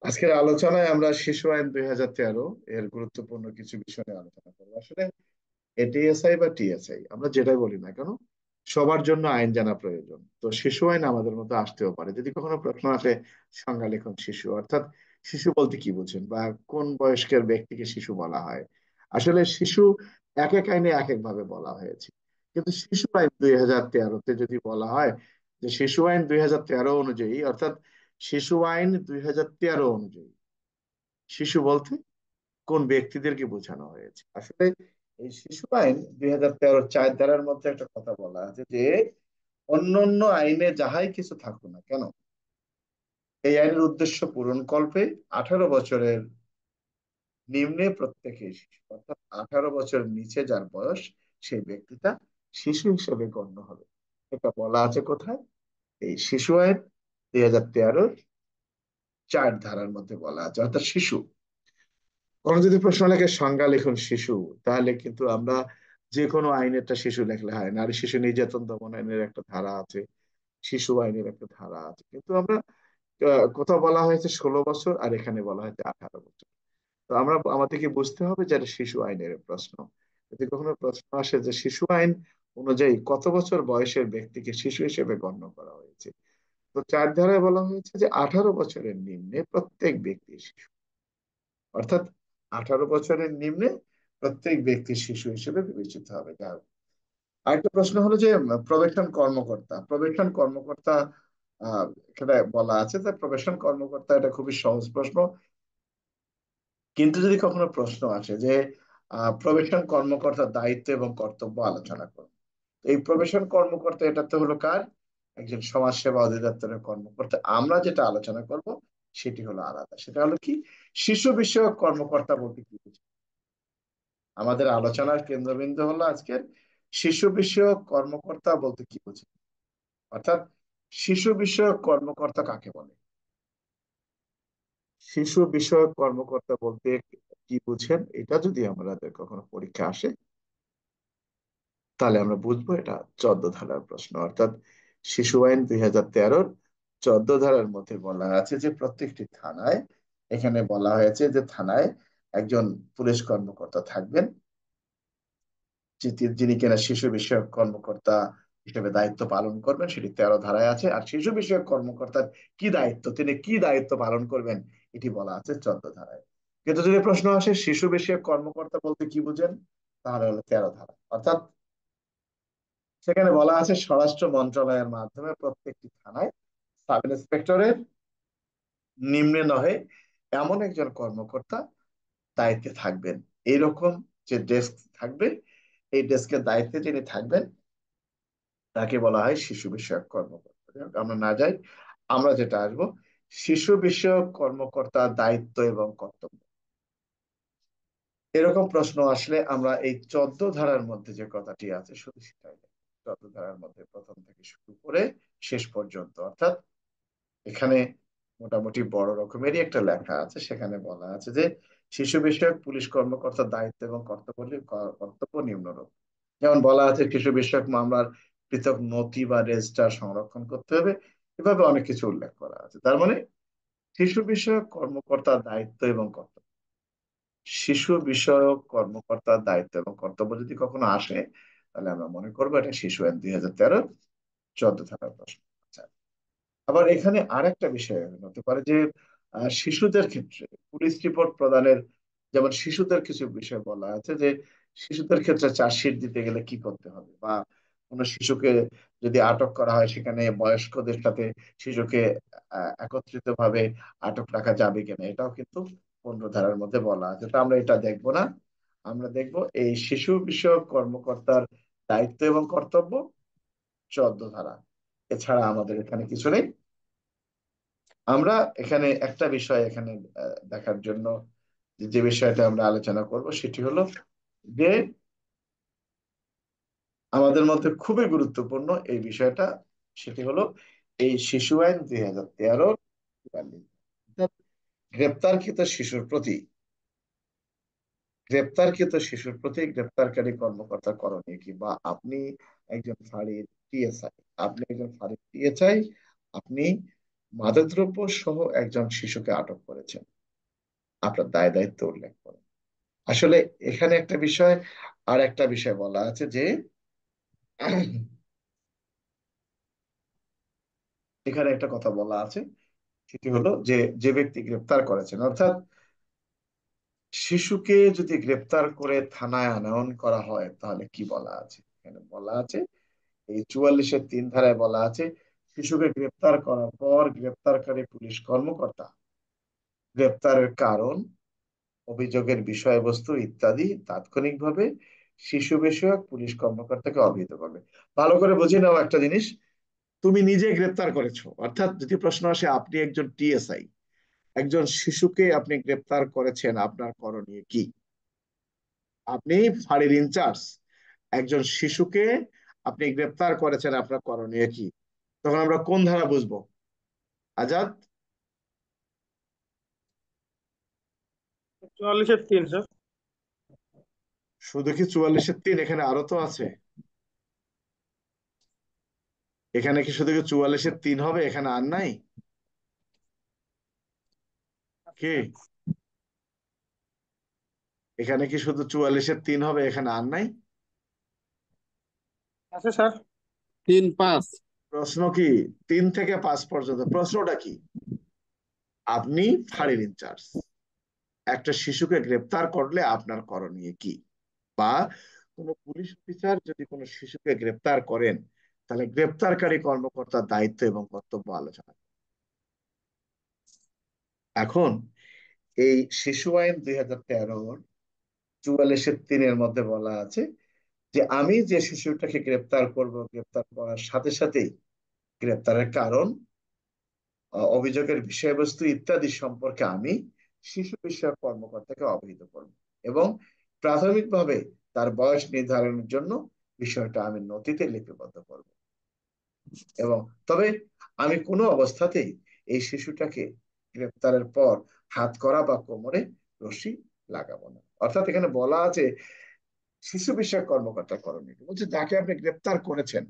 আজকের আলোচনায় আমরা শিশু আইন 2013 এর গুরুত্বপূর্ণ কিছু বিষয় নিয়ে আলোচনা করবো। আসলে এটিএসআই বা টিএসআই আমরা যেটাই বলি না কেন, সবার জন্য আইন জানা প্রয়োজন। তো শিশু আইন আমাদের মধ্যে আসতেও পারে। যদি কখনো প্রশ্ন আসে সংজ্ঞা লিখুন শিশু, অর্থাৎ শিশু বলতে কি বুঝেন বা কোন বয়স্কের ব্যক্তিকে শিশু বলা হয়। আসলে শিশু এক এক আইনে এক এক ভাবে বলা হয়েছে, কিন্তু শিশু আইন 2013-তে যদি বলা হয় যে শিশু আইন 2013 অনুযায়ী, অর্থাৎ শিশু আইন 2013 অনুযায়ী শিশু বলতে কোন ব্যক্তিদেরকে বোঝানো হয়েছে। আসলে এই শিশু আইন 2013 4 ধারার মধ্যে একটা কথা বলা আছে যে অন্যান্য আইনে যাহাই কিছু থাকুক না কেন, এই আইনের উদ্দেশ্য পূরণ কল্পে 18 বছরের নিম্নে প্রত্যেকেই শিশু, অর্থাৎ 18 বছর নিচে যার বয়স সেই ব্যক্তিটা শিশু হিসেবে গণ্য হবে। এটা বলা আছে কোথায়? এই শিশু আইন 2013 4 ধারার মধ্যে বলা আছে, অর্থাৎ শিশু। কোনো যদি প্রশ্ন লেখে সংজ্ঞা লিখুন শিশু, তাহলে কিন্তু আমরা যে কোনো আইনেরটা শিশু লেখলে হয়। নারী শিশু নির্যাতন দমন আইনের একটা ধারা আছে, শিশু আইনের একটা ধারা আছে, কিন্তু আমরা কোথাও বলা হয়েছে 16 বছর আর এখানে বলা হয়েছে 18 বছর। তো আমরা আমাদেরকে বুঝতে হবে যে এটা শিশু আইনের প্রশ্ন। যদি কখনো প্রশ্ন আসে যে শিশু আইন অনুযায়ী কত বছর বয়সের ব্যক্তিকে শিশু হিসেবে গণ্য করা হয়েছে, তো 4 ধারায় বলা হয়েছে যে 18 বছরের নিম্নে প্রত্যেক ব্যক্তি শিশু, অর্থাৎ 18 বছরের নিম্নে প্রত্যেক ব্যক্তি শিশু হিসেবে বিবেচিত হবে। যাই হোক, আরেকটা প্রশ্ন হলো যে প্রবেশন কর্মকর্তা, প্রবেশন কর্মকর্তা এখানে বলা আছে যে প্রবেশন কর্মকর্তা, এটা খুবই সহজ প্রশ্ন। কিন্তু যদি কখনো প্রশ্ন আসে যে প্রবেশন কর্মকর্তার দায়িত্ব এবং কর্তব্য আলোচনা করুন, এই প্রবেশন কর্মকর্তা এটা তো হলো কার? একজন সমাজ সেবা অধিদপ্তরের কর্মকর্তা। আমরা যেটা আলোচনা করব সেটি হলো আলাদা, সেটা হলো কি, শিশু বিষয়ক কর্মকর্তা বলতে কি বুঝি। আমাদের আলোচনার কেন্দ্রবিন্দু হলো আজকের শিশু বিষয়ক কর্মকর্তা বলতে কি বুঝি, অর্থাৎ শিশু বিষয়ক কর্মকর্তা কাকে বলে। শিশু বিষয়ক কর্মকর্তা বলতে কি বুঝেন, এটা যদি আমাদের কখনো পরীক্ষা আসে তাহলে আমরা বুঝবো এটা 14 ধারার প্রশ্ন। অর্থাৎ শিশু আইন 2013-র 14 ধারার মধ্যে বলা আছে যে প্রত্যেকটি থানায়, এখানে বলা হয়েছে যে থানায় একজন পুলিশ কর্মকর্তা থাকবেন, যিনি কিনা শিশু বিষয়ক কর্মকর্তা হিসেবে দায়িত্ব পালন করবেন, সেটি 13 ধারায় আছে। আর শিশু বিষয়ক কর্মকর্তার কি দায়িত্ব, তিনি কি দায়িত্ব পালন করবেন, এটি বলা আছে 14 ধারায়। কিন্তু যদি প্রশ্ন আসে শিশু বিষয়ক কর্মকর্তা বলতে কি বুঝেন, তাহলে হলো 13 ধারা। অর্থাৎ সেখানে বলা আছে স্বরাষ্ট্র মন্ত্রণালয়ের মাধ্যমে প্রত্যেকটি থানায় সাব ইন্সপেক্টরের নিম্নে নহে এমন একজন কর্মকর্তা দায়িত্বে থাকবেন। এইরকম যে ডেস্ক থাকবে, এই ডেস্কের দায়িত্বে যিনি থাকবেন তাকে বলা হয় শিশু বিষয়ক কর্মকর্তা। যাই হোক, আমরা না যাই, আমরা যেটা আসবো শিশু বিষয়ক কর্মকর্তার দায়িত্ব এবং কর্তব্য। এরকম প্রশ্ন আসলে আমরা এই 14 ধারার মধ্যে যে কথাটি আছে শুধু সেটাই দেখব। 14 ধারার মধ্যে প্রথম থেকে শুরু করে শেষ পর্যন্ত, অর্থাৎ এখানে মোটামুটি বড় রকমেরই একটা লেখা আছে। সেখানে বলা আছে যে শিশু বিষয়ক পুলিশ কর্মকর্তার দায়িত্ব এবং কর্তব্য নিম্নরূপ। যেমন বলা আছে শিশু বিষয়ক মামলার পৃথক নথি বা রেজিস্টার সংরক্ষণ করতে হবে। এভাবে অনেক কিছু উল্লেখ করা আছে। তার মানে শিশু বিষয়ক কর্মকর্তার দায়িত্ব এবং কর্তব্য, শিশু বিষয়ক কর্মকর্তার দায়িত্ব এবং কর্তব্য যদি কখনো আসে, তাহলে আমরা মনে করবো এটা শিশু আইন 2013 14 ধারার প্রশ্ন। আচ্ছা, আবার এখানে আরেকটা বিষয় হতে পারে যে শিশুদের ক্ষেত্রে পুলিশ রিপোর্ট প্রদানের, যেমন শিশুদের কিছু বিষয় বলা আছে যে শিশুদের ক্ষেত্রে চার্জশিট দিতে গেলে কি করতে হবে, বা কোনো শিশুকে যদি আটক করা হয় সেখানে বয়স্কদের সাথে শিশুকে একত্রিত ভাবে আটক রাখা যাবে কিনা, এটাও কিন্তু 15 ধারার মধ্যে বলা আছে। তো আমরা এটা দেখবো না, আমরা দেখবো এই শিশু বিষয়ক কর্মকর্তার দায়িত্ব এবং কর্তব্য, 14 ধারা। এছাড়া আমাদের এখানে কিছু নেই। আমরা এখানে একটা বিষয় এখানে দেখার জন্য যে বিষয়টা আমরা আলোচনা করব সেটি হলো যে আমাদের মধ্যে খুবই গুরুত্বপূর্ণ এই বিষয়টা, সেটি হলো এই শিশু আইন 2013 অর্থাৎ গ্রেপ্তারকৃত শিশুর প্রতি, গ্রেপ্তারকারী কর্মকর্তার করণীয় কি, বা একজন ফাঁড়ির টিএসআই, আপনি একজন ফাঁড়ির টিএসআই, আপনি মাদকদ্রব্য সহ একজন শিশুকে আটক করেছেন, আপনার দায় দায়িত্ব উল্লেখ করেন। আসলে এখানে একটা বিষয়, আর একটা বিষয় বলা আছে যে এখানে একটা কথা বলা আছে, সেটি হলো যে যে ব্যক্তি গ্রেপ্তার করেছেন, অর্থাৎ শিশুকে যদি গ্রেপ্তার করে থানায় আনয়ন করা হয় তাহলে কি বলা আছে, এখানে বলা আছে এই 44-এর 3 ধারায় বলা আছে, শিশুকে গ্রেপ্তার করার পর গ্রেপ্তারকারী পুলিশ কর্মকর্তা গ্রেপ্তারের কারণ, অভিযোগের বিষয়বস্তু ইত্যাদি তাৎক্ষণিকভাবে শিশু বিষয়ক পুলিশ কর্মকর্তাকে অবহিত করবে। ভালো করে বুঝে নাও একটা জিনিস, তুমি নিজে গ্রেপ্তার করেছো, অর্থাৎ যদি প্রশ্ন আসে আপনি একজন টিএসআই, একজন শিশুকে আপনি গ্রেপ্তার করেছেন, আপনার করণীয় কি? আপনি ফাঁড়ির ইনচার্জ, একজন শিশুকে আপনি গ্রেপ্তার করেছেন, আপনার করণীয় কি? তখন আমরা কোন ধারা বুঝবো? আজাদ? 44-এর 3 স্যার। শুধু কি 44-এর 3? এখানে আরো তো আছে। এখানে কি শুধু কি 44-এর 3 হবে, এখানে আর নাই? কি, এখানে কি শুধু 44-এর 3 হবে, এখানে আর নাই? আছে স্যার। 3, 5। প্রশ্ন কি 3 থেকে 5 পর্যন্ত? প্রশ্নটা কি? আপনি ফাঁড়ির ইনচার্জ, একটা শিশুকে গ্রেপ্তার করলে আপনার করণীয় কি? বা কোনো পুলিশ অফিসার যদি কোনো শিশুকে গ্রেপ্তার করেন, তাহলে গ্রেপ্তারকারী কর্মকর্তার দায়িত্ব এবং কর্তব্য আলোচনা। এখন এই শিশু আইন 2013 44-এর 3 মধ্যে বলা আছে যে আমি যে শিশুটাকে গ্রেপ্তার করব, গ্রেপ্তার করার সাথে সাথেই গ্রেপ্তারের কারণ, অভিযোগের বিষয়বস্তু ইত্যাদি সম্পর্কে আমি শিশু বিষয়ক কর্মকর্তাকে অবহিত করব, এবং প্রাথমিকভাবে তার বয়স নির্ধারণের জন্য বিষয়টা আমি নথিতে লিপিবদ্ধ করব। এবং তবে আমি কোনো অবস্থাতেই এই শিশুটাকে গ্রেপ্তারের পর হাত করা বা কোমরে রশি লাগাবো না। অর্থাৎ এখানে বলা আছে শিশু বিষয়ক কর্মকর্তা করণীয় বলছে, যাকে আপনি গ্রেপ্তার করেছেন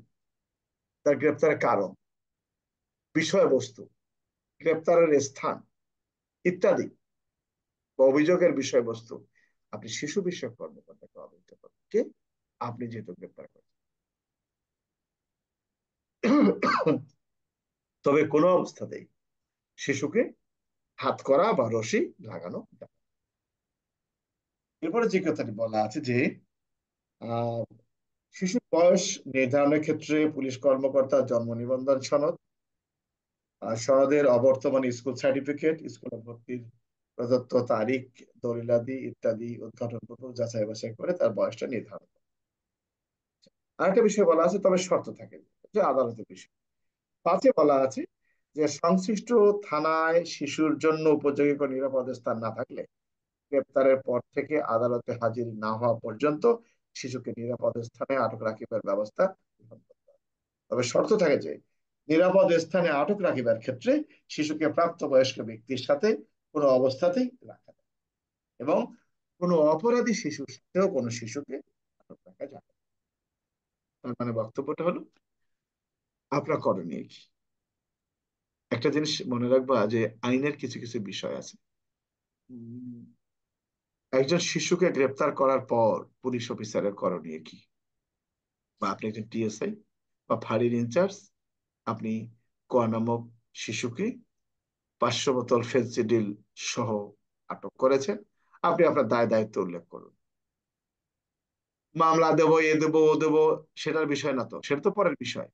তার গ্রেপ্তারের কারণ, বিষয়বস্তু, গ্রেপ্তারের স্থান ইত্যাদি বা অভিযোগের বিষয়বস্তু আপনি শিশু বিষয়ক কর্মকর্তাকে অবহিত করবেন, কে? আপনি যেহেতু গ্রেপ্তার করেছেন। তবে কোনো অবস্থাতেই শিশুকে হাত করা বা রশি লাগানো যাবে না। এরপরে যে কথাটি বলা আছে যে আহ শিশুর বয়স নির্ধারণের ক্ষেত্রে পুলিশ কর্মকর্তা জন্ম নিবন্ধন সনদ, সনদের অবর্তমান স্কুল সার্টিফিকেট, স্কুলে ভর্তির প্রদত্ত তারিখ, দলিলাদি ইত্যাদি উদ্ঘাটন পূর্বক যাচাই বাছাই করে তার বয়সটা নির্ধারণ করে। আরেকটা বিষয় বলা আছে, তবে শর্ত থাকে, যে আদালতের বিষয়। 5-এ বলা আছে যে সংশ্লিষ্ট থানায় শিশুর জন্য উপযোগী কোনো নিরাপদ স্থান না থাকলে গ্রেপ্তারের পর থেকে আদালতে হাজির না হওয়া পর্যন্ত শিশুকে নিরাপদ স্থানে আটক রাখিবার ব্যবস্থা গ্রহণ করতে হবে। তবে শর্ত থাকে যে নিরাপদ স্থানে আটক রাখিবার ক্ষেত্রে শিশুকে প্রাপ্তবয়স্ক ব্যক্তির সাথে কোনো অবস্থাতেই রাখা যায়, এবং কোনো অপরাধী শিশুর সাথেও কোনো শিশুকে আটক রাখা যাবে না। তার মানে বক্তব্যটা হলো আপনার করণীয় কি? একটা জিনিস মনে রাখবা যে আইনের কিছু কিছু বিষয় আছে। উম, একজন শিশুকে গ্রেপ্তার করার পর পুলিশ অফিসারের করণীয় কি? বা আপনি একজন টিএসআই বা ফাঁড়ির ইনচার্জ, আপনি ক নামক শিশুকে 500 বোতল ফেন্সিডিল সহ আটক করেছেন, আপনি আপনার দায় দায়িত্ব উল্লেখ করুন। মামলা দেবো, এ দেবো, ও দেবো, সেটার বিষয় না, তো সেটা তো পরের বিষয়।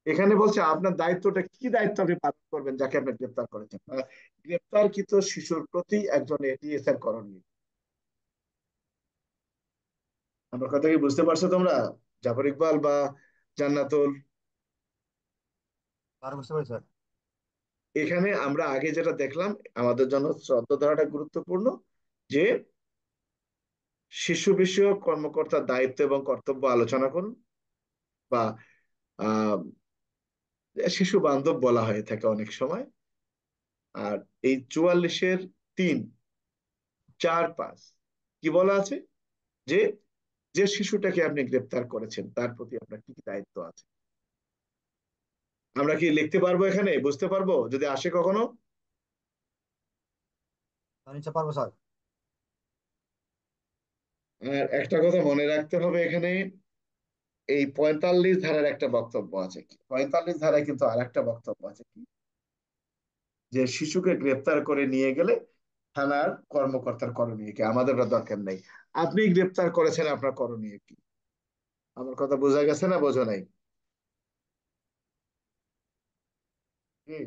এখানে বলছে আপনার দায়িত্বটা কি, দায়িত্ব আপনি পালন করবেন যাকে আপনি গ্রেপ্তার করেছেন। গ্রেপ্তারকৃত শিশুর প্রতি একজন এটিএস এর করণীয়। আমার কথা কি বুঝতে পারছো তোমরা, জাফর ইকবাল বা জান্নাতুল? আর বুঝতে পারছি স্যার। এখানে আমরা আগে যেটা দেখলাম, আমাদের জন্য শ্রদ্ধা ধরাটা গুরুত্বপূর্ণ, যে শিশু বিষয়ক কর্মকর্তার দায়িত্ব এবং কর্তব্য আলোচনা করুন, বা আহ শিশু বান্ধব বলা হয়ে থাকে অনেক সময়। আর এই 44-এর 3, 4, 5 কি বলা আছে, যে যে শিশুটাকে আপনি গ্রেপ্তার করেছেন তার প্রতি আপনার কি কি দায়িত্ব আছে। আমরা কি লিখতে পারবো, এখানে বুঝতে পারবো যদি আসে কখনো? নিচে পারবো স্যার। আর একটা কথা মনে রাখতে হবে এখানে, এই 45 ধারার একটা বক্তব্য আছে। কি 45 ধারায় কিন্তু আর একটা বক্তব্য আছে, কি যে শিশুকে গ্রেপ্তার করে নিয়ে গেলে থানার কর্মকর্তার করণীয় কি, আমাদের ওটা দরকার নেই। আপনি গ্রেপ্তার করেছেন, আপনার করণীয় কি? আমার কথা বোঝা গেছে না বোঝা নাই? কি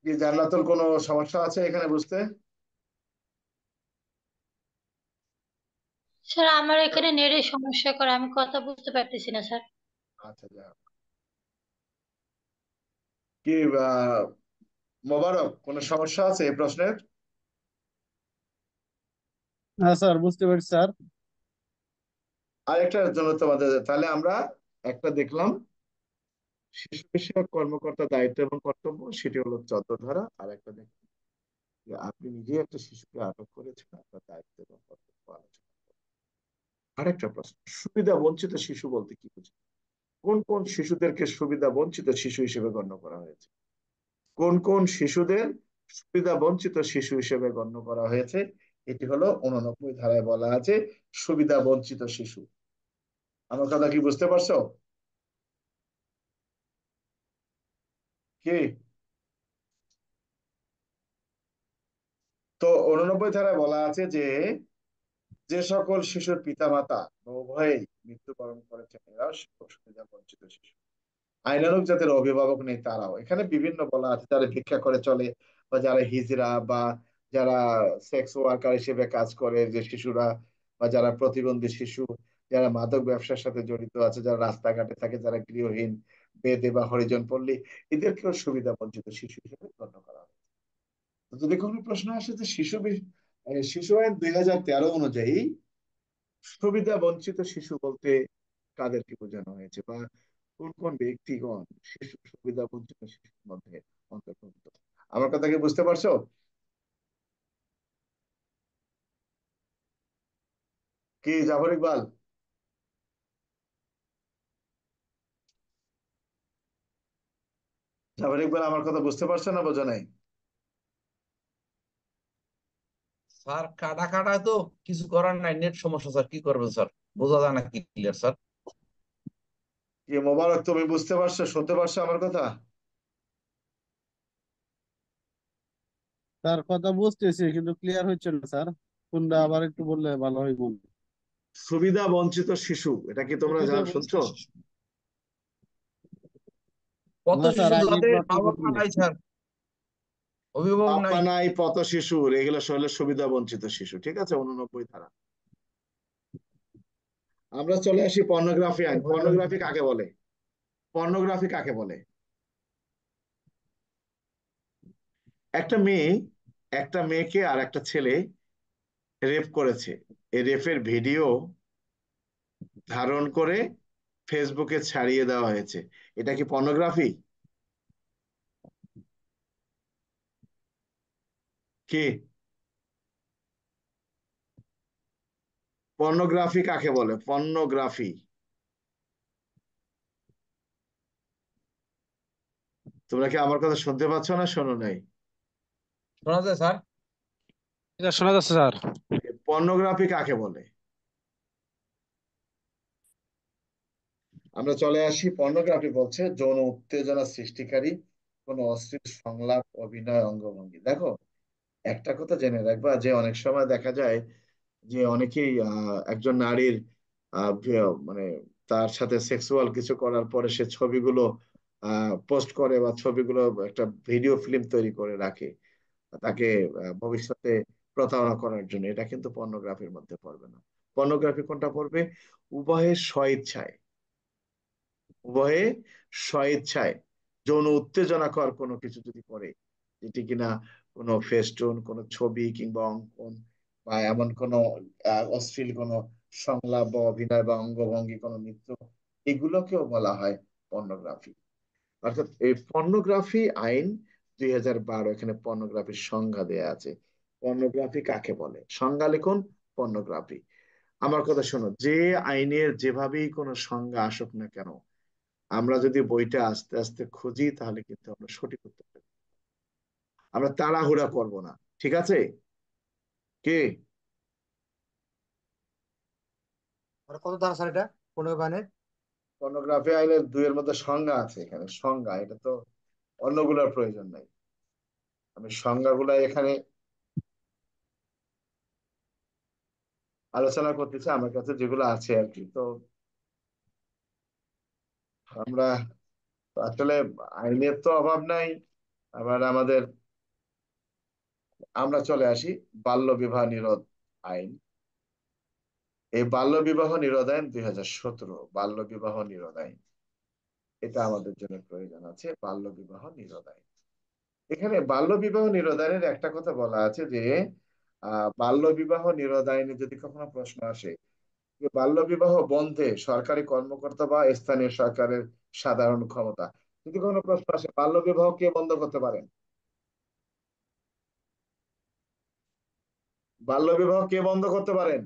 কি জান্নাতুল, কোনো সমস্যা আছে এখানে বুঝতে? স্যার আমার এখানে নেটের সমস্যা করে আমি কথা বুঝতে পারতেছি না স্যার। আচ্ছা, যা কি মোবারক, কোনো সমস্যা আছে এই প্রশ্নের? হ্যাঁ স্যার, বুঝতে পারছি স্যার। আরেকটার জন্য তোমাদের, তাহলে আমরা একটা দেখলাম শিশু বিষয়ক কর্মকর্তা দায়িত্ব এবং কর্তব্য, সেটি হলো 14 ধারা। আর একটা দেখলাম যে আপনি নিজে একটা শিশুকে আটক করেছেন, আপনার দায়িত্ব এবং কর্তব্য আলোচনা। আরেকটা প্রশ্ন, সুবিধা বঞ্চিত শিশু বলতে কি বুঝি? কোন কোন শিশুদেরকে সুবিধা বঞ্চিত শিশু হিসেবে গণ্য করা হয়েছে? কোন কোন শিশুদের সুবিধা বঞ্চিত শিশু হিসেবে গণ্য করা হয়েছে? এটি হলো 89 ধারায় বলা আছে, সুবিধা বঞ্চিত শিশু। আমার কথা কি বুঝতে পারছো? কি তো 89 ধারায় বলা আছে যে যে সকল শিশুর পিতামাতা বা উভয়েই মৃত্যুবরণ করেছেন এরাও শিক্ষক সুবিধা বঞ্চিত শিশু। আইনানুগ যাদের অভিভাবক নেই তারাও, এখানে বিভিন্ন বলা আছে, যারা ভিক্ষা করে চলে বা যারা হিজড়া বা যারা সেক্স ওয়ার্কার হিসেবে কাজ করে যে শিশুরা, বা যারা প্রতিবন্ধী শিশু, যারা মাদক ব্যবসার সাথে জড়িত আছে, যারা রাস্তাঘাটে থাকে, যারা গৃহহীন, বেদে বা হরিজন পল্লী, এদেরকেও সুবিধা বঞ্চিত শিশু হিসেবে গণ্য করা হয়। তো যদি কোনো প্রশ্ন আসে যে শিশু আইন 2013 অনুযায়ী সুবিধা বঞ্চিত শিশু বলতে কাদেরকে বোঝানো হয়েছে, বা কোন কোন ব্যক্তিগণ শিশু সুবিধা বঞ্চিত শিশুর মধ্যে অন্তর্ভুক্ত? আমার কথা কি বুঝতে পারছো? কি জাফর ইকবাল, জাফর ইকবাল, আমার কথা বুঝতে পারছো না বোঝা নাই? স্যার কাটা কাটা তো কিছু করার নাই, নেট সমস্যা স্যার, কি করবেন স্যার? বোঝা যায় না কি ক্লিয়ার স্যার। কি মোবারক, তুমি বুঝতে পারছো, শুনতে পারছো আমার কথা? স্যার কথা বুঝতেছি কিন্তু ক্লিয়ার হচ্ছে না স্যার। কোনটা আবার একটু বললে ভালো হয় মনে। সুবিধা বঞ্চিত শিশু, এটা কি তোমরা সুবিধা শুনছো? বুঝতেছি। কত না স্যার, শিশু আইনি যাদের মা প্রাপ্ত বাবা নেই। নাই স্যার, অভিভাবক বাপ্পা নাই। নাই পথ শিশুর, এগুলো হলো সুবিধা বঞ্চিত শিশু, ঠিক আছে? 89 ধারা। আমরা চলে আসি পর্নোগ্রাফি আইন। পর্নোগ্রাফি কাকে বলে? পর্নোগ্রাফি কাকে বলে? একটা মেয়ে, একটা মেয়েকে আর একটা ছেলে রেপ করেছে, এই রেপের ভিডিও ধারণ করে ফেসবুকে ছাড়িয়ে দেওয়া হয়েছে, এটা কি পর্নোগ্রাফি? কি পর্নোগ্রাফি কাকে বলে? পর্নোগ্রাফি। তোমরা কি আমার কথা শুনতে পাচ্ছ না শোনো নাই? শোনা যায় স্যার? এটা শোনা যাচ্ছে স্যার। পর্নোগ্রাফি কাকে বলে? আমরা চলে আসি, পর্নোগ্রাফি বলছে যৌন উত্তেজনা সৃষ্টিকারী কোন অশ্লীল সংলাপ, অভিনয়, অঙ্গভঙ্গি। দেখো, একটা কথা জেনে রাখবা যে অনেক সময় দেখা যায় যে অনেকেই একজন নারীর মানে তার সাথে সেক্সুয়াল কিছু করার পরে সে ছবিগুলো পোস্ট করে, বা ছবিগুলো একটা ভিডিও ফিল্ম তৈরি করে রাখে তাকে ভবিষ্যতে প্রতারণা করার জন্য। এটা কিন্তু পর্নোগ্রাফির মধ্যে পড়বে না। পর্নোগ্রাফি কোনটা পড়বে? উভয়ের স্বইচ্ছায়, উভয়ে স্বইচ্ছায় যৌন উত্তেজনাকর কোনো কিছু যদি করে, যেটি কিনা কোনো ফেস্টুন, কোনো ছবি কিংবা অঙ্কন, বা এমন কোনো অশ্লীল কোনো সংলাপ বা অভিনয় বা অঙ্গভঙ্গি, কোনো নৃত্য, এগুলোকেও বলা হয় পর্নোগ্রাফি। অর্থাৎ এই পর্নোগ্রাফি আইন 2012, এখানে পর্নোগ্রাফির সংজ্ঞা দেয়া আছে। পর্নোগ্রাফি কাকে বলে, সংজ্ঞা লিখুন, পর্নোগ্রাফি। আমার কথা শোনো, যে আইনের যেভাবেই কোনো সংজ্ঞা আসুক না কেন, আমরা যদি বইটা আস্তে আস্তে খুঁজি তাহলে কিন্তু আমরা সঠিক উত্তর পাবো। আমরা তাড়াহুড়া করব না, ঠিক আছে? কে? আর কত ধারা স্যার এটা, কোন গানের? পর্নোগ্রাফি আইনের 2 এর মধ্যে সংজ্ঞা আছে, এখানে সংজ্ঞা, এটা তো অন্যগুলোর প্রয়োজন নাই। আমি সংজ্ঞাগুলা এখানে আলোচনা করতেছি, আমার কাছে যেগুলো আছে আর কি। তো আমরা আসলে আইনের তো অভাব নাই। আবার আমরা চলে আসি বাল্য বিবাহ নিরোধ আইন। এই বাল্য বিবাহ নিরোধ আইন 2017, বাল্য বিবাহ নিরোধ আইন, এটা আমাদের জন্য প্রয়োজন আছে, বাল্য বিবাহ নিরোধ আইন। এখানে বাল্য বিবাহ নিরোধ আইনের একটা কথা বলা আছে যে বাল্য বিবাহ নিরোধ আইনে যদি কখনো প্রশ্ন আসে যে বাল্য বিবাহ বন্ধে সরকারি কর্মকর্তা বা স্থানীয় সরকারের সাধারণ ক্ষমতা, যদি কোনো প্রশ্ন আসে বাল্য বিবাহ কে বন্ধ করতে পারেন, বাল্য বিবাহ কে বন্ধ করতে পারেন?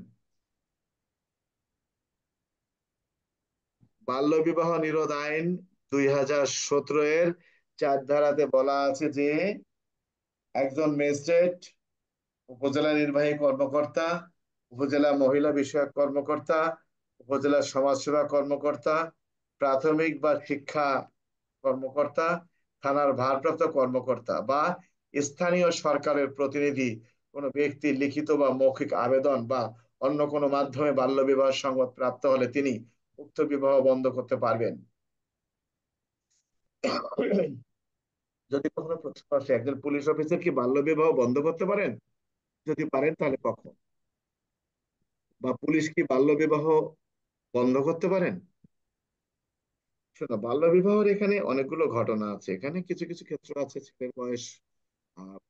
বাল্য বিবাহ নিরোধ আইন 2017 এর 4 ধারাতে বলা আছে যে একজন ম্যাজিস্ট্রেট, উপজেলা নির্বাহী কর্মকর্তা, উপজেলা মহিলা বিষয়ক কর্মকর্তা, উপজেলা সমাজসেবা কর্মকর্তা, প্রাথমিক বা শিক্ষা কর্মকর্তা, থানার ভারপ্রাপ্ত কর্মকর্তা বা স্থানীয় সরকারের প্রতিনিধি কোনো ব্যক্তি লিখিত বা মৌখিক আবেদন বা অন্য কোনো মাধ্যমে বাল্যবিবাহ সংবাদ প্রাপ্ত হলে তিনি উক্ত বিবাহ বন্ধ করতে পারবেন। যদি কখনো প্রশ্ন আসে একজন পুলিশ অফিসার কি বাল্য বিবাহ বন্ধ করতে পারেন, যদি পারেন তাহলে কখন? বা পুলিশ কি বাল্য বিবাহ বন্ধ করতে পারেন? শোনো, বাল্য বিবাহের এখানে অনেকগুলো ঘটনা আছে। এখানে কিছু কিছু ক্ষেত্র আছে ছেলের বয়স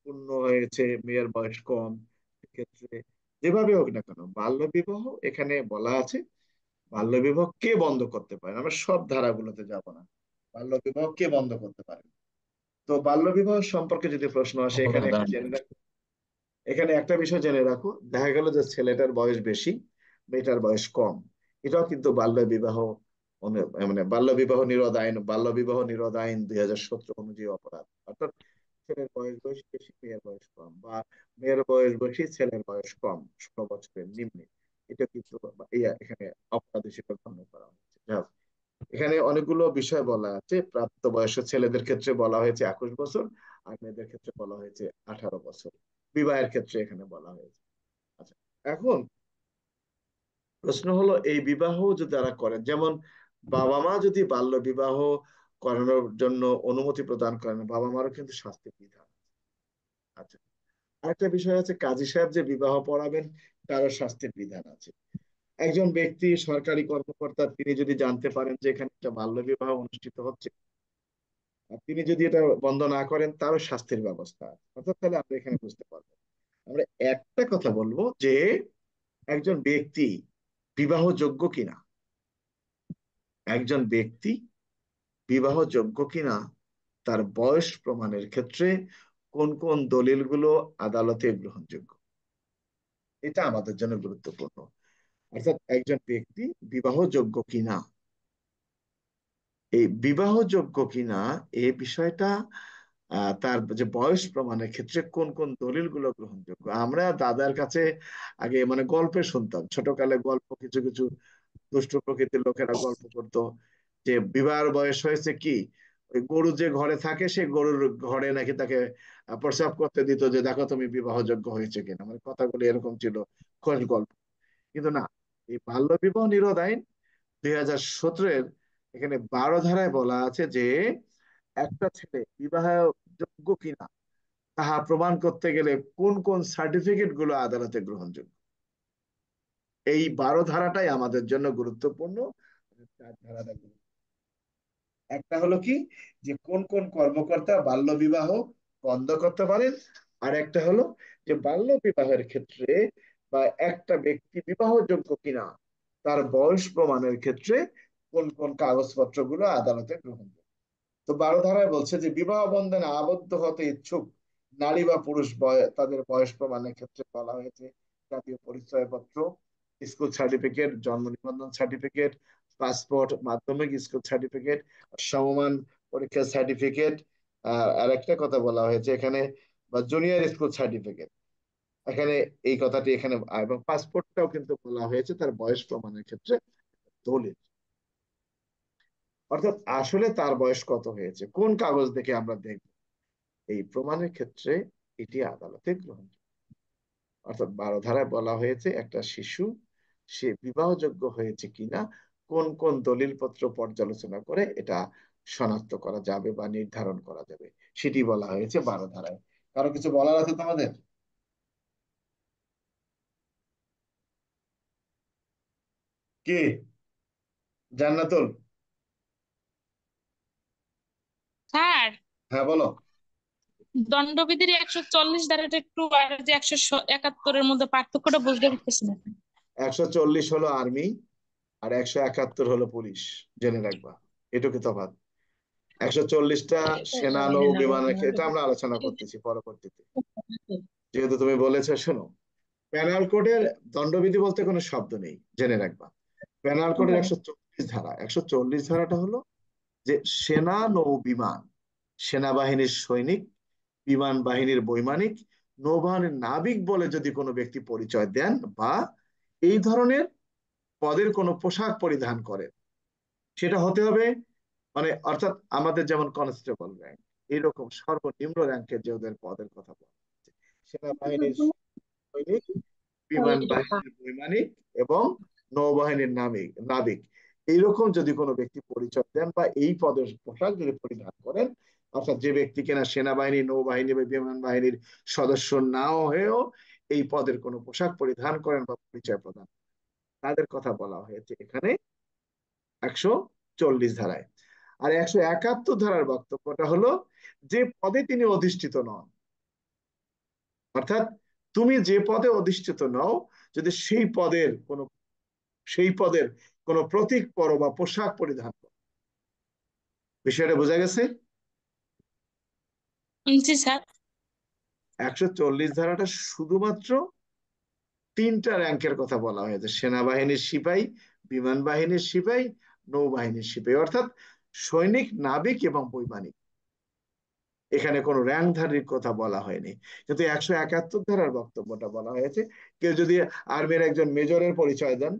পূর্ণ হয়েছে, মেয়ের বয়স কম, ক্ষেত্রে যেভাবে হোক না কেন বাল্য বিবাহ এখানে বলা আছে। বাল্য বিবাহ কে বন্ধ করতে পারে, আমরা সব ধারাগুলোতে যাব না। বাল্য বিবাহ কে বন্ধ করতে পারে? তো বাল্য বিবাহ সম্পর্কে যদি প্রশ্ন আসে, এখানে একটা জেনে রাখো, এখানে একটা বিষয় জেনে রাখো, দেখা গেল যে ছেলেটার বয়স বেশি, মেয়েটার বয়স কম, এটাও কিন্তু বাল্য বিবাহ মানে বাল্য বিবাহ নিরোধ আইন, বাল্য বিবাহ নিরোধ আইন 2017 অনুযায়ী অপরাধ। অর্থাৎ ছেলের বয়স বেশি বেশি, মেয়ের বয়স কম, বা মেয়ের বয়স বেশি ছেলের বয়স কম, 16 বছরের নিম্নে, এটা কিন্তু এখানে অপরাধ হিসেবে গণ্য করা হচ্ছে। যাই হোক, এখানে অনেকগুলো বিষয় বলা আছে। প্রাপ্তবয়স্ক ছেলেদের ক্ষেত্রে বলা হয়েছে 21 বছর, আর মেয়েদের ক্ষেত্রে বলা হয়েছে 18 বছর, বিবাহের ক্ষেত্রে এখানে বলা হয়েছে। আচ্ছা, এখন প্রশ্ন হলো এই বিবাহ যদি তারা করেন, যেমন বাবা মা যদি বাল্য বিবাহ করানোর জন্য অনুমতি প্রদান করেন, বাবা মারও কিন্তু শাস্তি বিধান। আচ্ছা, আরেকটা বিষয় আছে, কাজী সাহেব যে বিবাহ পড়াবেন তারও শাস্তির বিধান আছে। একজন ব্যক্তি সরকারি কর্মকর্তা, তিনি যদি জানতে পারেন যে এখানে একটা বাল্য বিবাহ অনুষ্ঠিত হচ্ছে, আর তিনি যদি এটা বন্ধ না করেন তারও শাস্তির ব্যবস্থা আছে। অর্থাৎ তাহলে আমরা এখানে বুঝতে পারবো, আমরা একটা কথা বলবো যে একজন ব্যক্তি বিবাহযোগ্য কিনা, একজন ব্যক্তি বিবাহযোগ্য কিনা তার বয়স প্রমাণের ক্ষেত্রে কোন কোন দলিলগুলো আদালতে গ্রহণযোগ্য, এটা আমাদের জন্য গুরুত্বপূর্ণ। অর্থাৎ একজন ব্যক্তি বিবাহযোগ্য কিনা, এই বিবাহযোগ্য কিনা এই বিষয়টা তার যে বয়স প্রমাণের ক্ষেত্রে কোন কোন দলিলগুলো গ্রহণযোগ্য। আমরা দাদার কাছে আগে মানে গল্পে শুনতাম, ছোটকালে গল্প, কিছু কিছু দুষ্ট প্রকৃতির লোকেরা গল্প করতো যে বিবাহের বয়স হয়েছে কি, ওই গরু যে ঘরে থাকে সেই গরুর ঘরে নাকি তাকে প্রস্রাব করতে দিত, যে দেখো তুমি বিবাহযোগ্য হয়েছে কিনা, মানে কথাগুলো এরকম ছিল, খোশ গল্প। কিন্তু না, এই বাল্য বিবাহ নিরোধ আইন 2017-এর এখানে 12 ধারায় বলা আছে যে একটা ছেলে বিবাহ যোগ্য কিনা তাহা প্রমাণ করতে গেলে কোন কোন সার্টিফিকেট গুলো আদালতে গ্রহণযোগ্য। এই 12 ধারাটাই আমাদের জন্য গুরুত্বপূর্ণ। 4 ধারাটা একটা হলো কি, যে কোন কোন কর্মকর্তা বাল্য বিবাহ বন্ধ করতে পারেন, আর একটা হলো যে বাল্য বিবাহের ক্ষেত্রে বা একটা ব্যক্তি বিবাহযোগ্য কিনা তার বয়স প্রমাণের ক্ষেত্রে কোন কোন কাগজপত্রগুলো আদালতে গ্রহণযোগ্য। তো 12 ধারায় বলছে যে বিবাহ বন্ধনে আবদ্ধ হতে ইচ্ছুক নারী বা পুরুষ তাদের বয়স প্রমাণের ক্ষেত্রে বলা হয়েছে জাতীয় পরিচয়পত্র, স্কুল সার্টিফিকেট, জন্ম নিবন্ধন সার্টিফিকেট, পাসপোর্ট, মাধ্যমিক স্কুল সার্টিফিকেট, সমমান পরীক্ষার সার্টিফিকেট, আর একটা কথা বলা হয়েছে এখানে, বা জুনিয়র স্কুল সার্টিফিকেট এখানে, এই কথাটি এখানে, এবং পাসপোর্টটাও কিন্তু বলা হয়েছে তার বয়স প্রমাণের ক্ষেত্রে দলিল। অর্থাৎ আসলে তার বয়স কত হয়েছে কোন কাগজ দেখে আমরা দেখব, এই প্রমাণের ক্ষেত্রে এটি আদালতে গ্রহণ। অর্থাৎ 12 ধারায় বলা হয়েছে একটা শিশু সে বিবাহযোগ্য হয়েছে কিনা কোন কোন দলিলপত্র পর্যালোচনা করে এটা শনাক্ত করা যাবে বা নির্ধারণ করা যাবে, সেটি বলা হয়েছে 12 ধারায়। কারো কিছু বলার আছে তোমাদের? কি জান্নাতুল? স্যার, হ্যাঁ বলো। দণ্ডবিধির 140 ধারাটা একটু আর যে 171-এর মধ্যে পার্থক্যটা বুঝতে পারতেছি না। 140 হলো আর্মি আর 171 হলো পুলিশ, জেনে রাখবা, এটুকু তফাৎ। 140টা সেনা নৌ বিমানের, এটা আমরা আলোচনা করতেছি পরবর্তীতে, যেহেতু তুমি বলেছো। শোনো, পেনাল কোডের দণ্ডবিধি বলতে কোনো শব্দ নেই, জেনে রাখবা। পেনাল কোডের 140 ধারা, 140 ধারাটা হলো যে সেনা নৌ বিমান, সেনাবাহিনীর সৈনিক, বিমান বাহিনীর বৈমানিক, নৌবাহিনীর নাবিক বলে যদি কোনো ব্যক্তি পরিচয় দেন বা এই ধরনের পদের কোনো পোশাক পরিধান করেন, সেটা হতে হবে মানে, অর্থাৎ আমাদের যেমন কনস্টেবল র্যাঙ্ক, এইরকম সর্বনিম্ন র্যাঙ্কের যে ওদের পদের কথা বলা হচ্ছে, সেনাবাহিনীর সৈনিক, বিমান বাহিনীর বৈমানিক এবং নৌবাহিনীর নাবিক, এইরকম যদি কোনো ব্যক্তি পরিচয় দেন বা এই পদের পোশাক যদি পরিধান করেন, অর্থাৎ যে ব্যক্তি কিনা সেনাবাহিনী, নৌবাহিনী বা বিমান বাহিনীর সদস্য নাও হয়েও এই পদের কোনো পোশাক পরিধান করেন বা পরিচয় প্রদান, তাদের কথা বলা হয়েছে এখানে 140 ধারায়। আর 171 ধারার বক্তব্যটা হলো যে পদে তিনি অধিষ্ঠিত নন, অর্থাৎ তুমি যে পদে অধিষ্ঠিত নও, যদি সেই পদের কোনো প্রতীক পরো বা পোশাক পরিধান করো। বিষয়টা বোঝা গেছে? জি স্যার। 140 ধারাটা শুধুমাত্র 3টা র্যাঙ্কের কথা বলা হয়েছে: সেনাবাহিনীর সিপাহী, বিমান বাহিনীর সিপাহী, নৌবাহিনীর সিপাহী, অর্থাৎ সৈনিক, নাবিক এবং বৈমানিক। এখানে কোনো র্যাঙ্কধারীর কথা বলা হয়নি। কিন্তু 171 ধারার বক্তব্যটা বলা হয়েছে, কেউ যদি আর্মির একজন মেজরের পরিচয় দেন,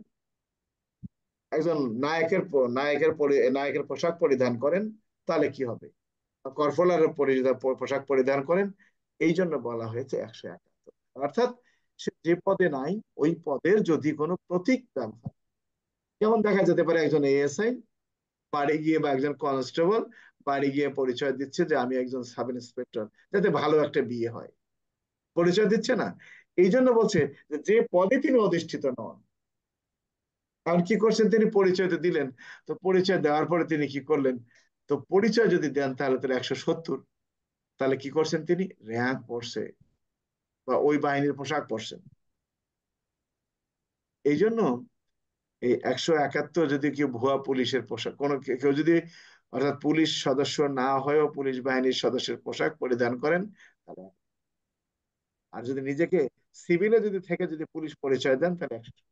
একজন নায়কের পোশাক পরিধান করেন, তাহলে কি হবে? কর্পোরালের পোশাক পরিধান করেন, এই জন্য বলা হয়েছে 171। অর্থাৎ সে যে পদে নাই ওই পদের যদি কোনো প্রতীক ব্যবহার, যেমন দেখা যেতে পারে একজন এএসআই বাড়ি গিয়ে বা একজন কনস্টেবল বাড়ি গিয়ে পরিচয় দিচ্ছে যে আমি একজন সাব ইন্সপেক্টর, যাতে ভালো একটা বিয়ে হয়, পরিচয় দিচ্ছে না? এই জন্য বলছে যে পদে তিনি অধিষ্ঠিত নন। কারণ কি করছেন তিনি? পরিচয় তো দিলেন, তো পরিচয় দেওয়ার পরে তিনি কি করলেন? তো পরিচয় যদি দেন তাহলে তো 170, তাহলে কি করছেন তিনি? র্যাঙ্ক পড়ছে বা ওই বাহিনীর পোশাক পরছেন। এই জন্য এই 171 যদি কেউ ভুয়া পুলিশের পোশাক, কেউ যদি অর্থাৎ পুলিশ সদস্য না হয়েও পুলিশ বাহিনীর সদস্যের পোশাক পরিধান করেন, তাহলে, আর যদি নিজেকে সিভিলে থেকে যদি পুলিশ পরিচয় দেন তাহলে 170।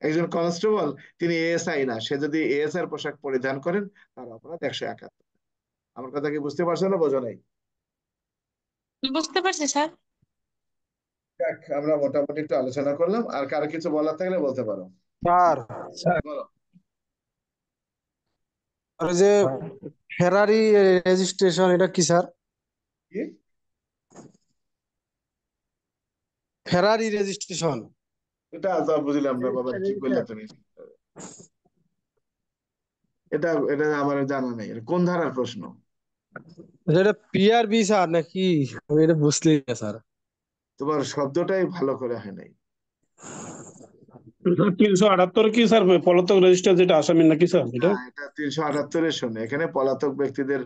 একজন কনস্টেবল তিনি এএসআই না, সে যদি এএসআই পোশাক পরিধান করেন তার অপরাধ 171। আমার কথা কি বুঝতে পারছো না বোঝো নাই? বুঝতে পারছি স্যার। যাক, আমরা মোটামুটি একটু আলোচনা করলাম, আর কারো কিছু বলার থাকলে বলতে পারো। স্যার, বলো। আর ওই যে ফেরারি রেজিস্ট্রেশন, এটা কি স্যার? কি? ফেরারি রেজিস্ট্রেশন। এটা তো বুঝলাম না বাবা, কি বললে তুমি? এটা এটা আমার জানা নেই, এটা কোন ধারার প্রশ্ন? এটা পিআরবি স্যার নাকি? আমি এটা বুঝলি না স্যার। তোমার শব্দটাই ভালো করে হয় নাই। 378 কি স্যার পলাতক রেজিস্টার, যেটা আসামি নাকি স্যার না, এটা? এটা 378 শোনে, এখানে পলাতক ব্যক্তিদের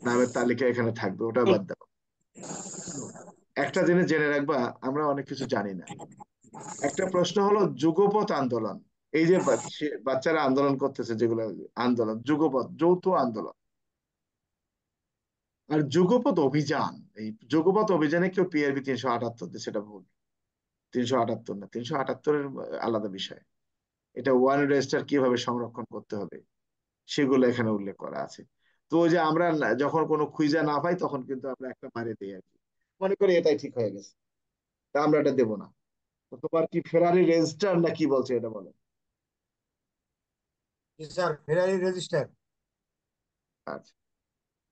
নামের তালিকা এখানে থাকবে, ওটা বাদ দাও। শোনো, একটা জিনিস জেনে রাখবা, আমরা অনেক কিছু জানি না। একটা প্রশ্ন হলো যুগপৎ আন্দোলন, এই যে বাচ্চারা আন্দোলন করতেছে, যেগুলো আন্দোলন, যুগপৎ, যৌথ আন্দোলন, আর যুগপৎ অভিযান, এই যুগপৎ অভিযানে কেউ পিআরবি 378 সেটা ভুল। 378 না, 378-এর আলাদা বিষয়। এটা ওয়ারেন্ট রেজিস্টার কিভাবে সংরক্ষণ করতে হবে সেগুলো এখানে উল্লেখ করা আছে। তো ওই যে আমরা যখন কোনো খুঁজে না পাই তখন কিন্তু আমরা একটা মারে দিই আর কি, মনে করি এটাই ঠিক হয়ে গেছে, তা আমরা এটা দেবো না। তো তোমার কি ফেরারি রেজিস্টার না কি বলছে এটা বলো। স্যার ফেরারি রেজিস্টার। আচ্ছা,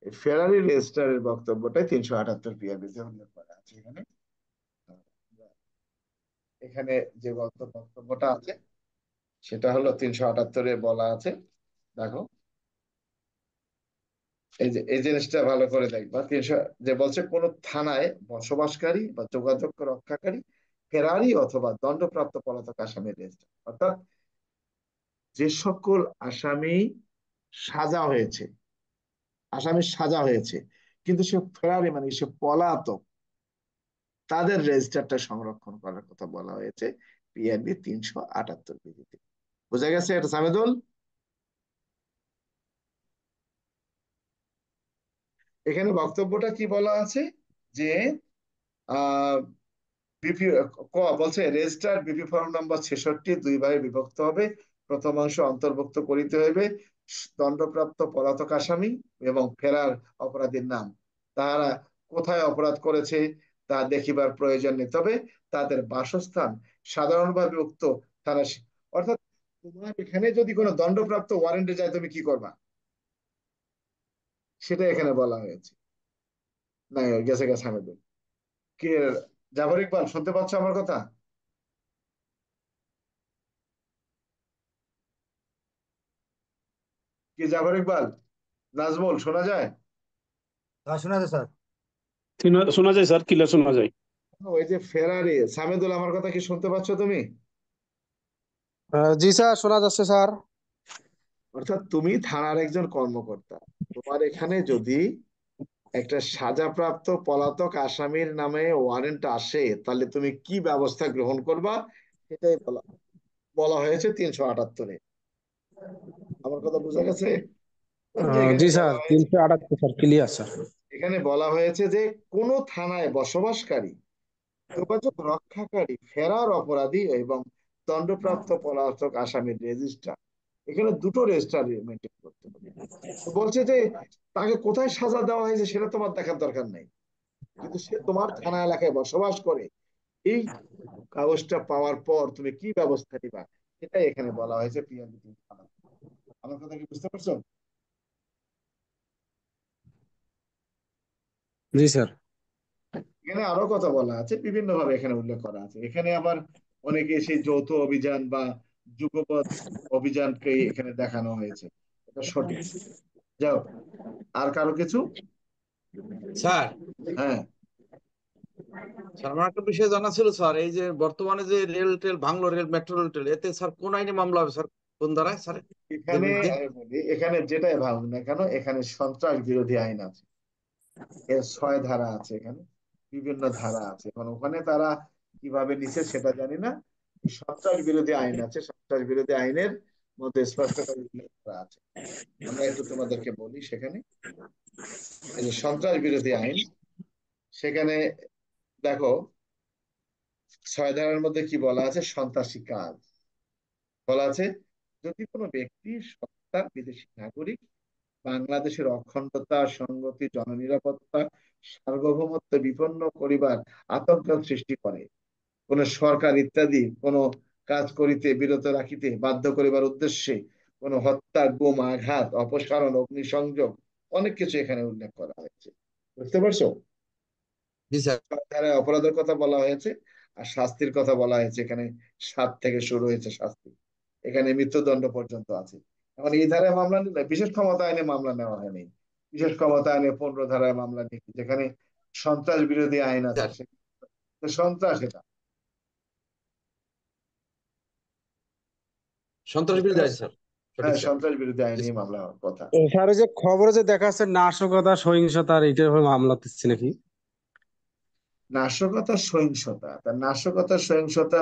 এই ফেরারি রেজিস্টারের বক্তব্যটাই 378 পিআরবিতে উল্লেখ করা আছে এখানে। এখানে যে বক্তব্যটা আছে সেটা হলো 378-এ বলা আছে, দেখো এই জিনিসটা ভালো করে দেখবা। 300 যে বলছে কোন থানায় বসবাসকারী বা যোগাযোগ রক্ষাকারী ফেরারি অথবা দণ্ডপ্রাপ্ত পলাতক আসামির রেজিস্টার, অর্থাৎ যে সকল সাজা হয়েছে আসামির সাজা হয়েছে কিন্তু সে ফেরারি মানে সে পলাতক, তাদের রেজিস্টারটা সংরক্ষণ করার কথা বলা হয়েছে পিআরবি 378 বিধিতে। বোঝা গেছে এটা সামেদুল? এখানে বক্তব্যটা কি বলা আছে যে আহ বিপি বলছে রেজিস্টার বিপি ফর্ম নাম্বার 66 দুই ভাগে বিভক্ত হবে। প্রথম অংশ অন্তর্ভুক্ত করিতে হইবে দণ্ডপ্রাপ্ত পলাতক আসামি এবং ফেরার অপরাধীর নাম, তাহারা কোথায় অপরাধ করেছে তা দেখিবার প্রয়োজন নেই, তবে তাদের বাসস্থান সাধারণভাবে উক্ত থানা। অর্থাৎ তোমার এখানে যদি কোনো দণ্ডপ্রাপ্ত ওয়ারেন্টে যায় তুমি কি করবা সেটা এখানে বলা হয়েছে। না গেছে গেছে হামিদুল কি, জাফর ইকবাল শুনতে পাচ্ছ আমার কথা? কি জাফর ইকবাল, নাজমুল শোনা যায়? হ্যাঁ শোনা যায় স্যার। শোনা যায় স্যার, ক্লিয়ার শোনা যায়। ওই যে ফেরারি সামেদুল, আমার কথা কি শুনতে পাচ্ছ তুমি? জি স্যার, শোনা যাচ্ছে স্যার। অর্থাৎ তুমি থানার একজন কর্মকর্তা, তোমার এখানে যদি একটা সাজাপ্রাপ্ত পলাতক আসামির নামে ওয়ারেন্ট আসে তাহলে তুমি কি ব্যবস্থা গ্রহণ করবা সেটাই বলা বলা হয়েছে 378-এ। আমার কথা বোঝা গেছে? এখানে জি বলা স্যার, হয়েছে 378 স্যার, ক্লিয়ার স্যার। এখানে বলা হয়েছে যে কোন থানায় বসবাসকারী, যোগাযোগ রক্ষাকারী, ফেরার অপরাধী এবং দণ্ডপ্রাপ্ত পলাতক আসামির রেজিস্টার, এখানে দুটো রেজিস্টার মেনটেন করতে হবে। তো বলছে যে তাকে কোথায় সাজা দেওয়া হয়েছে সেটা তোমার দেখার দরকার নাই, কিন্তু সে তোমার থানা এলাকায় বসবাস করে, এই কাগজটা পাওয়ার পর তুমি কি ব্যবস্থা নিবা সেটাই এখানে বলা হয়েছে পিআরবি 378। আমার কথা কি বুঝতে পারছো? জি স্যার। এখানে আরো কথা বলা আছে, বিভিন্ন ভাবে এখানে উল্লেখ করা আছে। এখানে আবার অনেকে সেই যৌথ অভিযান বা যুগপৎ অভিযানকে এখানে দেখানো হয়েছে, এটা সঠিক। যাও, আর কারো কিছু? স্যার হ্যাঁ, স্যার আমার একটা বিষয় জানা ছিল স্যার, এই যে বর্তমানে যে রেল টেল ভাঙলো, রেল মেট্রো রেল টেল, এতে স্যার কোন আইনে মামলা হবে স্যার, কোন ধারায় স্যার এদের এখানে বিরুদ্ধে? আমি বলি, এখানে যেটাই ভাবুন না কেন এখানে সন্ত্রাস বিরোধী আইন আছে, এর 6 ধারা আছে, এখানে বিভিন্ন ধারা আছে। এখন ওখানে তারা কিভাবে নিছে সেটা জানি না। এই সন্ত্রাস বিরোধী আইন আছে, সন্ত্রাস বিরোধী আইনের মধ্যে স্পষ্ট করে উল্লেখ করা আছে। আমরা একটু তোমাদেরকে বলি, সেখানে এই যে সন্ত্রাস বিরোধী আইন, সেখানে দেখো 6 ধারার মধ্যে কি বলা আছে, সন্ত্রাসী কাজ বলা আছে যদি কোনো ব্যক্তি সত্তা বিদেশি নাগরিক বাংলাদেশের অখণ্ডতা, সংগতি, জননিরাপত্তা, সার্বভৌমত্ব বিপন্ন করিবার আতঙ্ক সৃষ্টি করে, কোন সরকার ইত্যাদি কোন কাজ করিতে বিরত রাখিতে বাধ্য করিবার উদ্দেশ্যে কোন হত্যা, গুম, আঘাত, অপসারণ, অগ্নিসংযোগ, অনেক কিছু এখানে উল্লেখ করা হয়েছে। বুঝতে পারছো? জি স্যার। ধারায় অপরাধের কথা বলা হয়েছে আর শাস্তির কথা বলা হয়েছে। এখানে 7 থেকে শুরু হয়েছে শাস্তি, এখানে মৃত্যুদণ্ড পর্যন্ত আছে। এখন এই ধারায় মামলা নিলে বিশেষ ক্ষমতা আইনে মামলা নেওয়া হয়নি, বিশেষ ক্ষমতা আইনে 15 ধারায় মামলা নিয়েছে, যেখানে সন্ত্রাস বিরোধী আইন আছে, স্যার সন্ত্রাস এটা। সন্ত্রাস বুঝতে বিরোধী আইন পারছো? স্যার, সঠিক হ্যাঁ, স্যার। সন্ত্রাস বিরোধী জি আইনে স্যার। মামলা হওয়ার কথা। স্যার, ওই যে খবরে যে দেখাচ্ছে নাশকতা, সহিংসতার, এইটার উপর মামলা দিচ্ছে নাকি? নাশকতা, সহিংসতা, তা নাশকতা সহিংসতা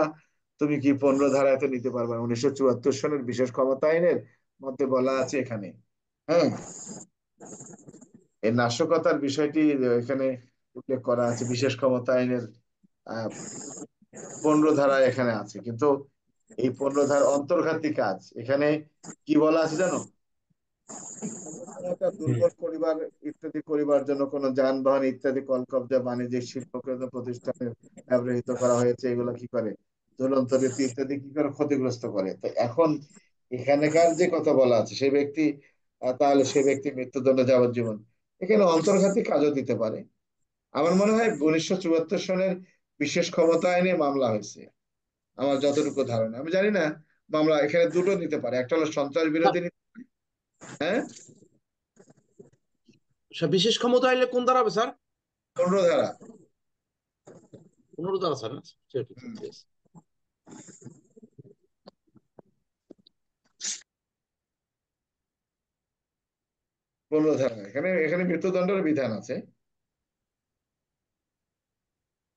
তুমি কি 15 ধারায় তো নিতে পারবে না। 1974 সনের বিশেষ ক্ষমতা আইনের মধ্যে বলা আছে এখানে। হ্যাঁ, এই নাশকতার বিষয়টি এখানে উল্লেখ করা আছে বিশেষ ক্ষমতা আইনের 15 ধারা এখানে আছে, কিন্তু এই 15 ধারা অন্তর্ঘাতী কাজ এখানে কি বলা আছে জানো? কোনো একটা দুর্বল পরিবার ইত্যাদি করিবার জন্য কোনো যানবাহন ইত্যাদি কলকব্জা বাণিজ্যিক শিল্পকৃত প্রতিষ্ঠানে ব্যবহৃত করা হয়েছে, এগুলো কি করে? ঝুলন্ত রীতি ইত্যাদি কি করে ক্ষতিগ্রস্ত করে। তো এখন এখানকার যে কথা বলা আছে সেই ব্যক্তি তাহলে সেই ব্যক্তি মৃত্যুদণ্ড যাবজ্জীবন, এখানে অন্তর্ঘাতী কাজও দিতে পারে। আমার মনে হয় 1974 সনের বিশেষ ক্ষমতা আইনে মামলা হয়েছে, আমার যতটুকু ধারণা। আমি জানি না, মামলা এখানে দুটো নিতে পারে, একটা হলো সন্ত্রাস বিরোধী নীতি, হ্যাঁ, বিশেষ ক্ষমতা আইলে কোন ধারা হবে স্যার? 15 ধারা। 15 ধারা স্যার, ঠিক আছে, হুম। ঠিক আছে। 15 ধারা, এখানে এখানে মৃত্যুদণ্ডের বিধান আছে।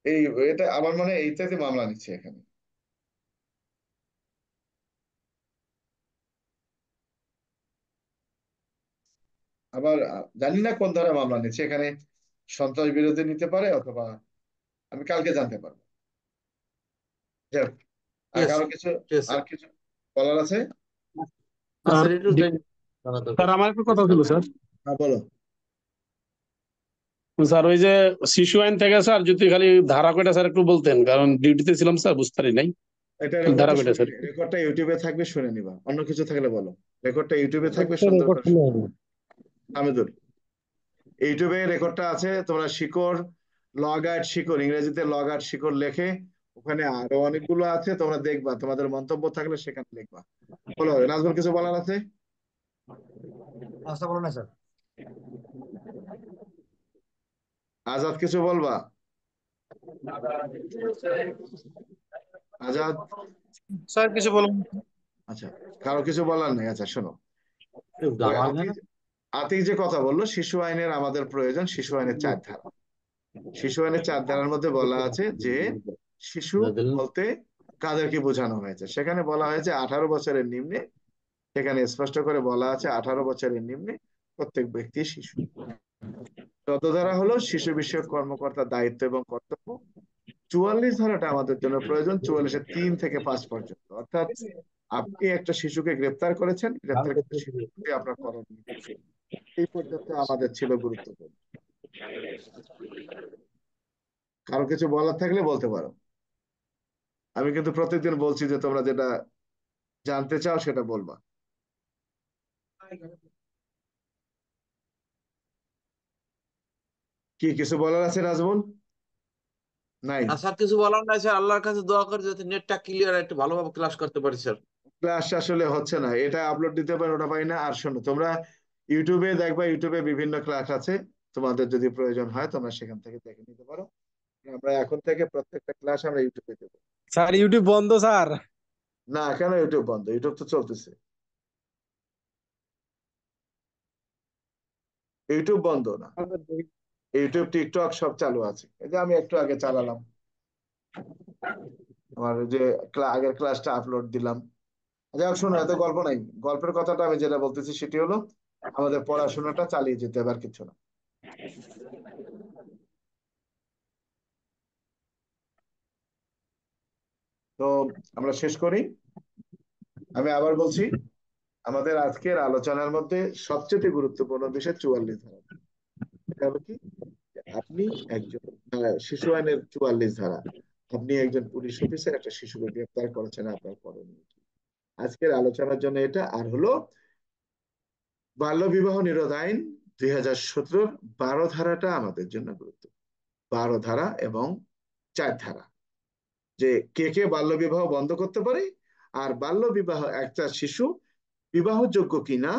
এই এটা আমার মনে হয় এইটাতে মামলা নিচ্ছে এখানে। আবার জানি না কোন ধারা মামলা নিচ্ছে এখানে, সন্ত্রাস বিরোধী নিতে পারে, অথবা আমি কালকে জানতে পারবো। যাক, আর ঠিক আছে, কারো কিছু, ঠিক আছে আর কিছু বলার আছে? স্যার স্যার একটু জানা দরকার। স্যার আমার একটা কথা ছিল স্যার। হ্যাঁ, বলো। স্যার ওই যে শিশু আইন থেকে স্যার যদি খালি ধারা কয়টা স্যার একটু বলতেন, কারণ ডিউটিতে ছিলাম স্যার, বুঝতে পারি নাই। এটা ধারা রেকর্ডটা কয়টা শুনে, স্যার? রেকর্ডটা ইউটিউবে থাকবে, শুনে নিবা। অন্য কিছু থাকলে বলো। রেকর্ডটা ইউটিউবে থাকবে, সুন্দর রেকর্ড করে শুনে হবে। আমিদুল, ইউটিউবে রেকর্ডটা আছে, তোমরা শিকড়, লগ আর্ট শিকড়, ইংরেজিতে লগ আর্ট শিকড় লেখে ওখানে আরো অনেকগুলো আছে, তোমরা দেখবা, তোমাদের মন্তব্য থাকলে সেখানে লিখবা। বলো নাজমুল, কিছু বলার আছে? আচ্ছা, বলো না স্যার। আজাদ, কিছু বলবা? আজাদ? স্যার কিছু বলুন। আচ্ছা, কারো কিছু বলার নেই? আচ্ছা শোনো, একটু ওই দাম আনবে আতিক, না? আতিক যে কথা বললো, শিশু আইনের আমাদের প্রয়োজন। শিশু আইনের 4 ধারা, শিশু আইনের 4 ধারার মধ্যে বলা আছে যে শিশু দিলেন। বলতে কাদেরকে বোঝানো হয়েছে। সেখানে বলা হয়েছে 18 বছরের নিম্নে, সেখানে স্পষ্ট করে বলা আছে 18 বছরের নিম্নে প্রত্যেক ব্যক্তি শিশু। চৌদ্দ ধারা হলো শিশু বিষয়ক কর্মকর্তার দায়িত্ব এবং কর্তব্য। 44 ধারাটা আমাদের জন্য প্রয়োজন, 44-এর 3 থেকে 5 পর্যন্ত। অর্থাৎ আপনি একটা শিশুকে গ্রেপ্তার করেছেন, গ্রেপ্তারকৃত শিশুর প্রতি আপনার করণীয় কি? এই পর্যন্ত আমাদের ছিল গুরুত্বপূর্ণ। কারো কিছু বলার থাকলে বলতে পারো। আমি কিন্তু প্রত্যেকদিন বলছি যে তোমরা যেটা জানতে চাও সেটা বলবা। কি কিছু বলার আছে নাজমুল? নাই? আর স্যার কিছু বলার নাই স্যার, আল্লাহর কাছে দোয়া করে যাতে নেটটা ক্লিয়ার, একটু ভালোভাবে ক্লাস করতে পারি স্যার। ক্লাস আসলে হচ্ছে না, এটা আপলোড দিতে পারে, ওটা পাই না। আর শোনো, তোমরা ইউটিউবে দেখবা, ইউটিউবে বিভিন্ন ক্লাস আছে, তোমাদের যদি প্রয়োজন হয় তোমরা সেখান থেকে দেখে নিতে পারো। আমরা এখন থেকে প্রত্যেকটা ক্লাস আমরা ইউটিউবে দেবো। স্যার ইউটিউব বন্ধ স্যার। না, কেন ইউটিউব বন্ধ? ইউটিউব তো চলতেছে। ইউটিউব বন্ধ না, ইউটিউব টিকটক সব চালু আছে। এই যে আমি একটু আগে চালালাম, আমার ওই যে আগের ক্লাসটা আপলোড দিলাম। যাই হোক, শোনো, এত গল্প নাই। গল্পের কথাটা আমি যেটা বলতেছি সেটি হলো আমাদের পড়াশোনাটা চালিয়ে যেতে হবে, আর কিছু না। তো আমরা শেষ করি। আমি আবার বলছি, আমাদের আজকের আলোচনার মধ্যে সবচেয়ে গুরুত্বপূর্ণ বিষয় 44 ধারা। এটা হলো কি, যে আপনি একজন শিশু আইনের 44 ধারা, আপনি একজন পুলিশ অফিসার একটা শিশুকে গ্রেপ্তার করেছেন, আপনার করণীয় কি? আজকের আলোচনার জন্য এটা। আর হলো বাল্য বিবাহ নিরোধ আইন 2017 12 ধারাটা আমাদের জন্য গুরুত্বপূর্ণ। 12 ধারা এবং 4 ধারা, যে কে কে বাল্য বিবাহ বন্ধ করতে পারে, আর বাল্য বিবাহ একটা শিশু বিবাহযোগ্য কিনা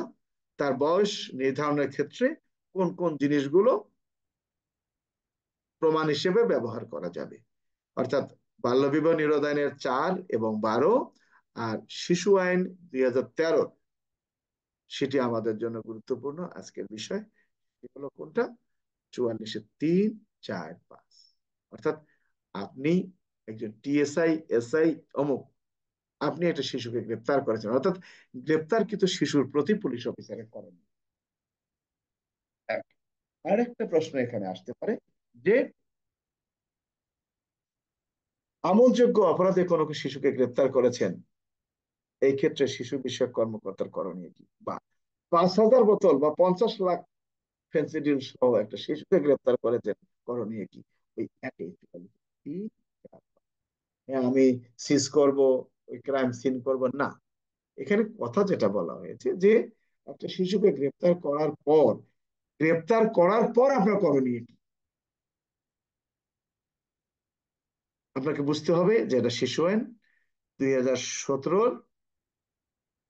তার বয়স নির্ধারণের ক্ষেত্রে কোন কোন জিনিসগুলো প্রমাণ হিসেবে ব্যবহার করা যাবে। অর্থাৎ বাল্যবিবাহ নিরোধ আইনের 4 এবং 12, আর শিশু আইন 2013, সেটি আমাদের জন্য গুরুত্বপূর্ণ আজকের বিষয়। এগুলো কোনটা? 44-এর 3, 4, 5। অর্থাৎ আপনি একজন টিএসআই, এসআই অমুক, আপনি একটা শিশুকে গ্রেপ্তার করেছেন, অর্থাৎ গ্রেপ্তারকৃত শিশুর প্রতি পুলিশ অফিসারের করণীয়। আরেকটা প্রশ্ন এখানে আসতে পারে যে আমলযোগ্য অপরাধে কোনো শিশুকে গ্রেপ্তার করেছেন, এই ক্ষেত্রে শিশু বিষয়ক কর্মকর্তার করণীয় কি? বা 5,000 বোতল বা 50 লাখ ফেন্সিডিল সহ একটা শিশুকে গ্রেপ্তার করেছেন, করণীয় কি? ওই একই আমি সিজ করব, ওই ক্রাইম সিন করব না। এখানে কথা যেটা বলা হয়েছে যে একটা শিশুকে গ্রেপ্তার করার পর আপনার করণীয় কি? আপনাকে বুঝতে হবে যে এটা শিশু আইন 2017,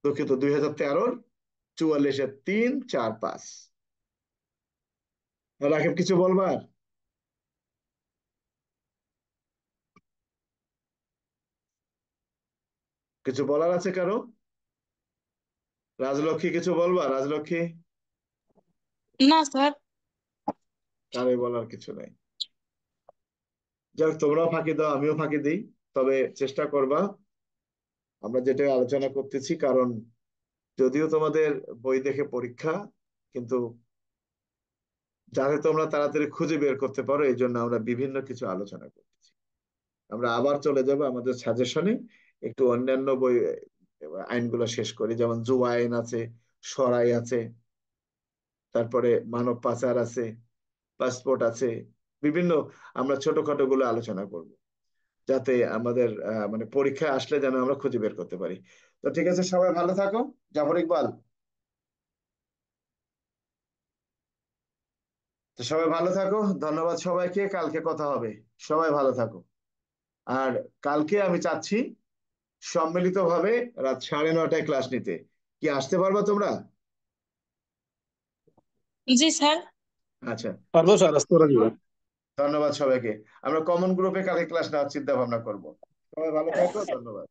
দুঃখিত 2013, 44-3, 4-5। রাকিব কিছু বলবার? কিছু বলার আছে কারো? রাজলক্ষ্মী কিছু বলবা? রাজলক্ষ্মী? না স্যার। কারোই বলার কিছু নাই। যাক, তোমরাও ফাঁকি দাও, আমিও ফাঁকি দিই, তবে চেষ্টা করবা আমরা যেটা আলোচনা করতেছি, কারণ যদিও তোমাদের বই দেখে পরীক্ষা, কিন্তু যাতে তোমরা তাড়াতাড়ি খুঁজে বের করতে পারো এই জন্য আমরা বিভিন্ন কিছু আলোচনা করতেছি। আমরা আবার চলে যাব আমাদের সাজেশনে, একটু অন্যান্য বই আইনগুলো শেষ করি, যেমন জুয়া আইন আছে, সরাই আছে, তারপরে মানব পাচার আছে, পাসপোর্ট আছে, বিভিন্ন আমরা ছোটখাটো গুলো আলোচনা করব, যাতে আমাদের মানে পরীক্ষায় আসলে যেন আমরা খুঁজে বের করতে পারি। তো ঠিক আছে, সবাই ভালো থাকো। জাফর ইকবাল, তো সবাই ভালো থাকো। ধন্যবাদ সবাইকে, কালকে কথা হবে। সবাই ভালো থাকো। আর কালকে আমি চাচ্ছি সম্মিলিতভাবে রাত 9:30টায় ক্লাস নিতে। কি আসতে পারবা তোমরা? জি স্যার। আচ্ছা, পারবো স্যার, আসতে পারা যাবে। ধন্যবাদ সবাইকে। আমরা কমন গ্রুপে কালকে ক্লাস নেওয়ার চিন্তা ভাবনা করবো। সবাই ভালো থাকো, ধন্যবাদ।